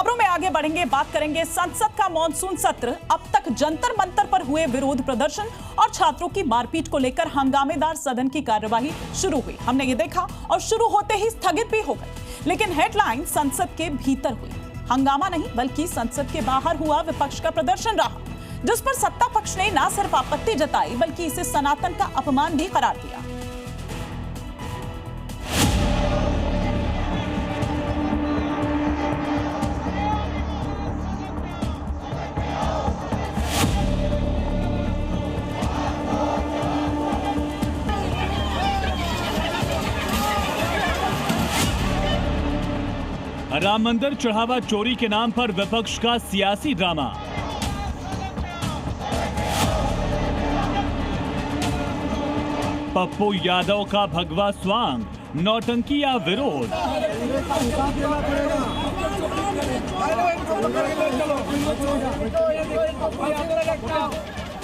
खबरों में आगे बढ़ेंगे, बात करेंगे संसद का मॉनसून सत्र। अब तक जंतर मंतर पर हुए विरोध प्रदर्शन और छात्रों की मारपीट को लेकर हंगामेदार सदन की कार्यवाही शुरू हुई। हमने ये देखा और शुरू होते ही स्थगित भी हो गई, लेकिन हेडलाइन संसद के भीतर हुई। हंगामा नहीं बल्कि संसद के बाहर हुआ विपक्ष का प्रदर्शन रहा, जिस पर सत्ता पक्ष ने न सिर्फ आपत्ति जताई बल्कि इसे सनातन का अपमान भी करार दिया। राम मंदिर चढ़ावा चोरी के नाम पर विपक्ष का सियासी ड्रामा। पप्पू यादव का भगवा स्वांग, नौटंकी या विरोध।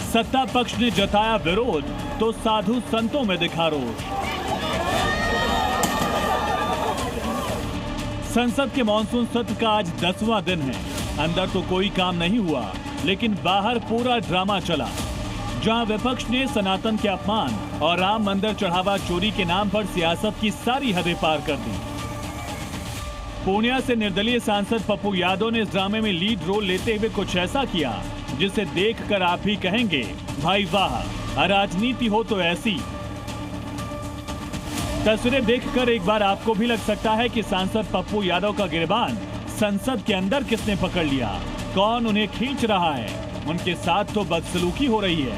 सत्ता पक्ष ने जताया विरोध तो साधु संतों में दिखा रोष। संसद के मॉनसून सत्र का आज 10वां दिन है। अंदर तो कोई काम नहीं हुआ, लेकिन बाहर पूरा ड्रामा चला, जहां विपक्ष ने सनातन के अपमान और राम मंदिर चढ़ावा चोरी के नाम पर सियासत की सारी हदें पार कर दी। पूर्णिया से निर्दलीय सांसद पप्पू यादव ने इस ड्रामे में लीड रोल लेते हुए कुछ ऐसा किया जिसे देखकर आप भी कहेंगे, भाई वाह, राजनीति हो तो ऐसी। तस्वीरें देखकर एक बार आपको भी लग सकता है कि सांसद पप्पू यादव का गिरबान संसद के अंदर किसने पकड़ लिया, कौन उन्हें खींच रहा है, उनके साथ तो बदसलूकी हो रही है।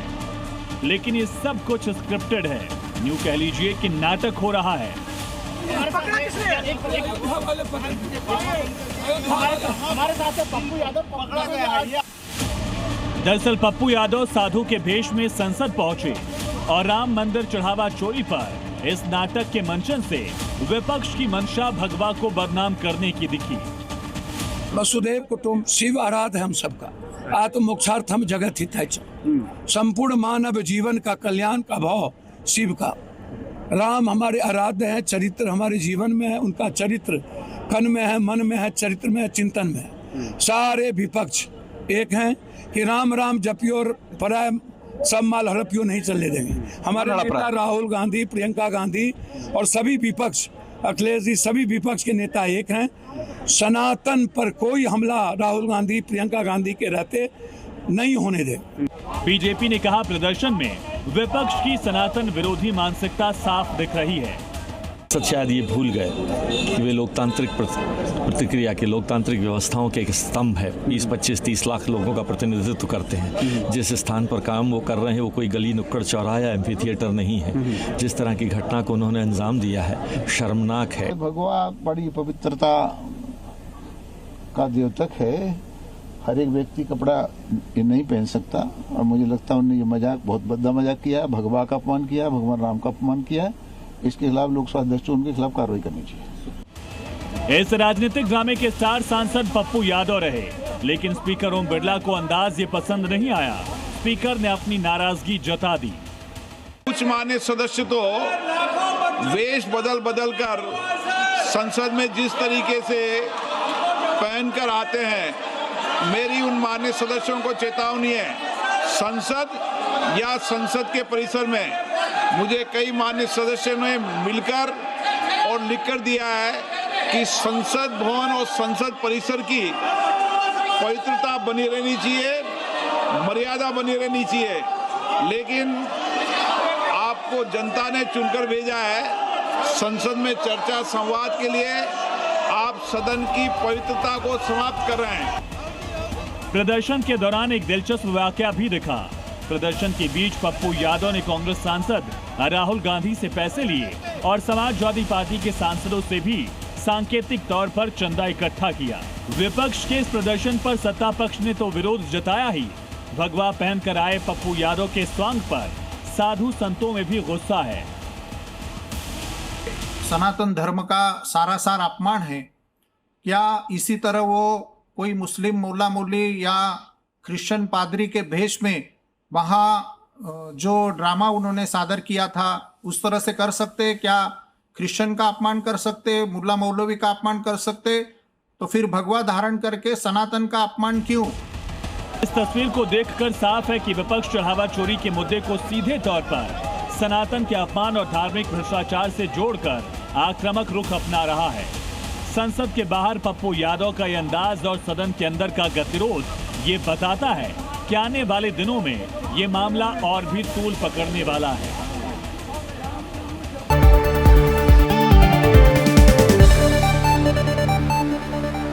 लेकिन ये सब कुछ स्क्रिप्टेड है, यूं कह लीजिए कि नाटक हो रहा है। दरअसल पप्पू यादव साधु के भेष में संसद पहुंचे और राम मंदिर चढ़ावा चोरी पर इस नाटक के मंचन से विपक्ष की मंशा भगवा को बदनाम करने की दिखी। वसुदेव कुटुंब शिव आराध है हम सबका, आत्म मोक्षार्थम जगत हितैषी च। संपूर्ण मानव जीवन का कल्याण का भाव शिव का। राम हमारे आराध्य हैं, चरित्र हमारे जीवन में है, उनका चरित्र कन में है, मन में है, चरित्र में है, चिंतन में है। सारे विपक्ष एक हैं कि राम राम जपियो और पराय सब माल हड़पियो नहीं चलने देंगे। हमारे नेता राहुल गांधी, प्रियंका गांधी और सभी विपक्ष, अखिलेश जी, सभी विपक्ष के नेता एक हैं। सनातन पर कोई हमला राहुल गांधी, प्रियंका गांधी के रहते नहीं होने देंगे। बीजेपी ने कहा प्रदर्शन में विपक्ष की सनातन विरोधी मानसिकता साफ दिख रही है। शायद ये भूल गए कि वे लोकतांत्रिक प्रतिक्रिया के, लोकतांत्रिक व्यवस्थाओं के एक स्तंभ है। 20-25-30 लाख लोगों का प्रतिनिधित्व करते हैं। जिस स्थान पर काम वो कर रहे हैं वो कोई गली नुक्कड़ चौराहा या एम्फी थिएटर नहीं है। जिस तरह की घटना को उन्होंने अंजाम दिया है, शर्मनाक है। भगवा बड़ी पवित्रता का द्योतक है। हर एक व्यक्ति कपड़ा ये नहीं पहन सकता और मुझे लगता है उन्होंने ये मजाक, बहुत बड़ा मजाक किया, भगवा का अपमान किया, भगवान राम का अपमान किया। इसके खिलाफ लोकसभा अध्यक्ष उनके खिलाफ कार्रवाई करनी चाहिए। इस राजनीतिक ड्रामे के स्टार सांसद पप्पू यादव रहे, लेकिन स्पीकर ओम बिरला को अंदाज ये पसंद नहीं आया। स्पीकर ने अपनी नाराजगी जता दी। कुछ मान्य सदस्य तो वेश बदल कर संसद में जिस तरीके से पहनकर आते हैं, मेरी उन मान्य सदस्यों को चेतावनी है। संसद या संसद के परिसर में मुझे कई मान्य सदस्यों ने मिलकर और लिखकर दिया है कि संसद भवन और संसद परिसर की पवित्रता बनी रहनी चाहिए, मर्यादा बनी रहनी चाहिए। लेकिन आपको जनता ने चुनकर भेजा है संसद में चर्चा संवाद के लिए, आप सदन की पवित्रता को समाप्त कर रहे हैं। प्रदर्शन के दौरान एक दिलचस्प वाकया भी दिखा। प्रदर्शन के बीच पप्पू यादव ने कांग्रेस सांसद राहुल गांधी से पैसे लिए और समाजवादी पार्टी के सांसदों से भी सांकेतिक तौर पर चंदा इकट्ठा किया। विपक्ष के इस प्रदर्शन पर सत्ता पक्ष ने तो विरोध जताया ही, भगवा पहनकर आए पप्पू यादव के स्वांग पर साधु संतों में भी गुस्सा है। सनातन धर्म का सारासार अपमान है। क्या इसी तरह वो कोई मुस्लिम मौला मौली या क्रिश्चियन पादरी के भेष में वहाँ जो ड्रामा उन्होंने सादर किया था उस तरह से कर सकते? क्या क्रिश्चियन का अपमान कर सकते, मुल्ला मौलवी का अपमान कर सकते? तो फिर भगवा धारण करके सनातन का अपमान क्यों? इस तस्वीर को देखकर साफ है कि विपक्ष चढ़ावा चोरी के मुद्दे को सीधे तौर पर सनातन के अपमान और धार्मिक भ्रष्टाचार से जोड़कर आक्रामक रुख अपना रहा है। संसद के बाहर पप्पू यादव का ये अंदाज और सदन के अंदर का गतिरोध ये बताता है कि आने वाले दिनों में ये मामला और भी तूल पकड़ने वाला है।